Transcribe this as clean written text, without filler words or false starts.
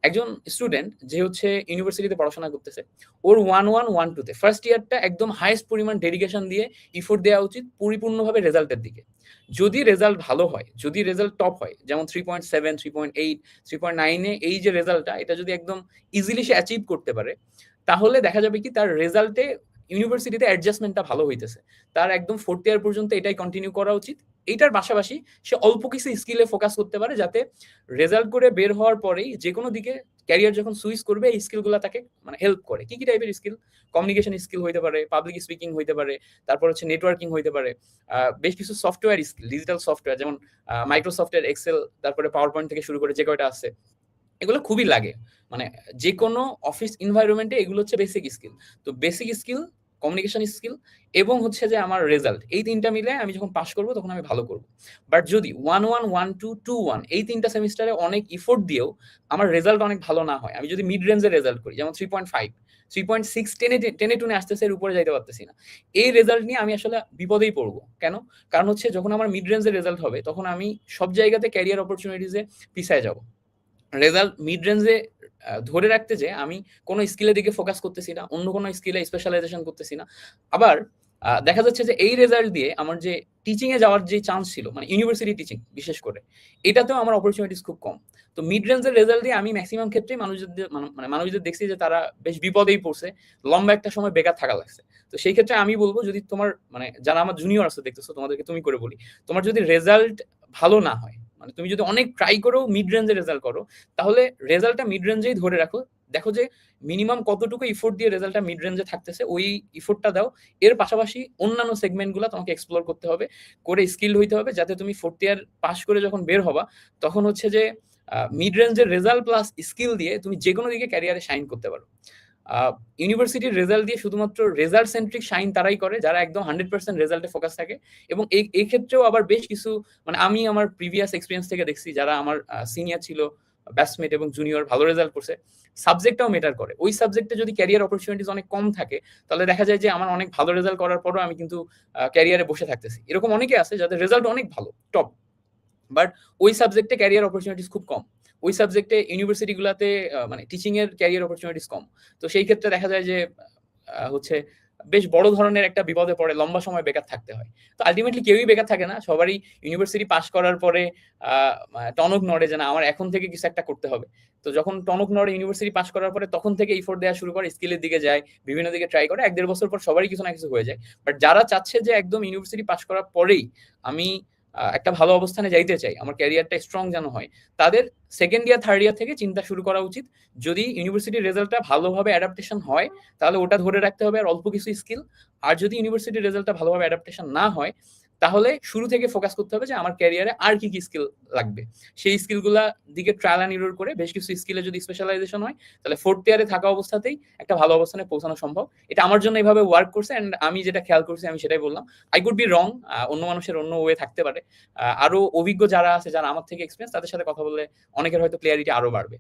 একজন স্টুডেন্ট যে হচ্ছে ইউনিভার্সিটিতে পড়াশোনা করতেছে, ওর 1-1-1-2 ফার্স্ট ইয়ারটা একদম হাইয়েস্ট পরিমাণ ডেডিকেশন দিয়ে ইফোর্ট দেওয়া উচিত পরিপূর্ণভাবে রেজাল্টের দিকে। যদি রেজাল্ট ভালো হয়, যদি রেজাল্ট টপ হয়, যেমন 3.7, 3.8, 3.9 এই যে রেজাল্টটা, এটা যদি একদম ইজিলি সে অ্যাচিভ করতে পারে, তাহলে দেখা যাবে কি তার রেজাল্টে ইউনিভার্সিটিতে অ্যাডজাস্টমেন্টটা ভালো হইতেছে। তার একদম 4th ইয়ার পর্যন্ত এটাই কন্টিনিউ করা উচিত। এইটার পাশাপাশি সে অল্প কিছু স্কিলে ফোকাস করতে পারে, যাতে রেজাল্ট করে বের হওয়ার পরেই যেকোনো দিকে ক্যারিয়ার যখন সুইচ করবে, এই স্কিলগুলো তাকে মানে হেল্প করে। কি টাইপের স্কিল? কমিউনিকেশন স্কিল হইতে পারে, পাবলিক স্পিকিং হইতে পারে, তারপর হচ্ছে নেটওয়ার্কিং হইতে পারে, বেশ কিছু সফটওয়্যার স্কিল, ডিজিটাল সফটওয়্যার যেমন মাইক্রোসফটের এক্সেল, তারপরে পাওয়ার পয়েন্ট থেকে শুরু করে যে কয়টা আছে, এগুলো খুবই লাগে। মানে যে কোনো অফিস এনভায়রনমেন্টে এগুলো হচ্ছে বেসিক স্কিল। তো বেসিক স্কিল, কমিউনিকেশন স্কিল এবং হচ্ছে যে আমার রেজাল্ট, এই ৩ টা মিলে আমি যখন পাস করব তখন আমি ভালো করব। বাট যদি 1-1, 1-2, 2-1 এই ৩ টা সেমিস্টারে অনেক এফোর্ট দিয়েও আমার রেজাল্ট অনেক ভালো না হয়, আমি যদি মিড রেঞ্জের রেজাল্ট করি, যেমন 3.5, 3.6 টেনে টুনে আসতেছে, এর উপরে যাইতে পারতেছি না, এই রেজাল্ট নিয়ে আমি আসলে বিপদেই পড়বো। কেন? কারণ হচ্ছে যখন আমার মিড রেঞ্জের রেজাল্ট হবে, তখন আমি সব জায়গাতে ক্যারিয়ার অপরচুনিটিজে পিছায় যাব। রেজাল্ট মিড রেঞ্জে ধরে রাখতে যে আমি কোনো স্কিলের দিকে ফোকাস করতেছি না, অন্য কোনো স্কিলে স্পেশালাইজেশন করতেছি না। আবার দেখা যাচ্ছে যে এই রেজাল্ট দিয়ে আমার যে টিচিং এ যাওয়ার যে চান্স ছিল, মানে ইউনিভার্সিটি টিচিং বিশেষ করে, এটাতেও আমার অপরচুনিটিস খুব কম। তো মিড রেঞ্জের রেজাল্ট দিয়ে আমি ম্যাক্সিমাম ক্ষেত্রেই মানুষদের দেখছি যে তারা বেশ বিপদেই পড়ছে, লম্বা একটা সময় বেকার থাকা লাগছে। তো সেই ক্ষেত্রে আমি বলবো, যদি তোমার মানে যারা আমার জুনিয়র আছে দেখতেছো, তোমাদেরকে তুমি করে বলি, তোমার যদি রেজাল্ট ভালো না হয়, মানে তুমি যদি অনেক ট্রাই করো মিড রেঞ্জে রেজাল্ট করো, তাহলে রেজাল্টটা মিড রেঞ্জেই ধরে রাখো। দেখো যে মিনিমাম কতটুকু ইফোর্ট দিয়ে রেজাল্টটা মিড রেঞ্জে থাকতেছে, ওই ইফোর্টটা দাও। এর পাশাপাশি অন্যান্য সেগমেন্টগুলো তোমাকে এক্সপ্লোর করতে হবে, করে স্কিল হইতে হবে, যাতে তুমি 4th ইয়ার পাস করে যখন বের হবা, তখন হচ্ছে যে মিড রেঞ্জের রেজাল্ট প্লাস স্কিল দিয়ে তুমি যে কোনো দিকে ক্যারিয়ারে শাইন করতে পারো। ইউনিভার্সিটির রেজাল্ট দিয়ে শুধুমাত্র রেজাল্ট সেন্ট্রিক শাইন তারাই করে যারা একদম 100% রেজাল্টে ফোকাস থাকে। এবং এই ক্ষেত্রেও আবার বেশ কিছু, মানে আমি আমার প্রিভিয়াস এক্সপিরিয়েন্স থেকে দেখছি, যারা আমার সিনিয়র ছিল, ব্যাচমেট এবং জুনিয়র, ভালো রেজাল্ট করছে, সাবজেক্টটাও মেটার করে। ওই সাবজেক্টে যদি ক্যারিয়ার অপরচুনিটিস অনেক কম থাকে, তাহলে দেখা যায় যে আমার অনেক ভালো রেজাল্ট করার পরও আমি কিন্তু ক্যারিয়ারে বসে থাকতেছি। এরকম অনেকে আছে যাদের রেজাল্ট অনেক ভালো, টপ, বাট ওই সাবজেক্টে ক্যারিয়ার অপরচুনিটিস খুব কম। ওই সাবজেক্টে ইউনিভার্সিটি গুলাতে মানে টিচিং এর ক্যারিয়ার অপরচুনিটিস কম। তো সেই ক্ষেত্রে দেখা যায় যে হচ্ছে বেশ বড় ধরনের একটা বিপদে পড়ে, লম্বা সময় বেকার থাকতে হয়। তো আলটিমেটলি কেউই বেকার থাকে না, সবারই ইউনিভার্সিটি পাস করার পরে টনক নড়ে যে না, আমার এখন থেকে কিছু একটা করতে হবে। তো যখন টনক নড়ে ইউনিভার্সিটি পাস করার পরে, তখন থেকে ইফোর্ট দেওয়া শুরু করে, স্কিলের দিকে যায়, বিভিন্ন দিকে ট্রাই করে, 1-1.5 বছর পর সবারই কিছু না কিছু হয়ে যায়। বাট যারা চাচ্ছে যে একদম ইউনিভার্সিটি পাস করার পরেই আমি একটা ভালো অবস্থানে যাইতে চাই, আমার ক্যারিয়ারটা স্ট্রং যেন হয়, তাদের 2nd ইয়ার 3rd ইয়ার থেকে চিন্তা শুরু করা উচিত। যদি ইউনিভার্সিটির রেজাল্টটা ভালোভাবে অ্যাডাপ্টেশন হয়, তাহলে ওটা ধরে রাখতে হবে আর অল্প কিছু স্কিল। আর যদি ইউনিভার্সিটির রেজাল্টটা ভালোভাবে অ্যাডাপ্টেশন না হয়, তাহলে শুরু থেকে ফোকাস করতে হবে যে আমার ক্যারিয়ারে আর কি কি স্কিল লাগবে। সেই স্কিলগুলা দিকে ট্রায়াল অ্যান্ড এরর করে বেশ কিছু স্কিলে যদি স্পেশালাইজেশন হয়, তাহলে 4th ইয়ারে থাকা অবস্থাতেই একটা ভালো অবস্থানে পৌঁছানো সম্ভব। এটা আমার জন্য এভাবে ওয়ার্ক করছে, অ্যান্ড আমি যেটা খেয়াল করছি আমি সেটাই বললাম। আই কুড বি রং, অন্য মানুষের অন্য ওয়ে থাকতে পারে। আরো অভিজ্ঞ যারা আছে, যারা আমার থেকে এক্সপিরিয়েন্স, তাদের সাথে কথা বললে অনেকের হয়তো ক্লিয়ারিটি আরো বাড়বে।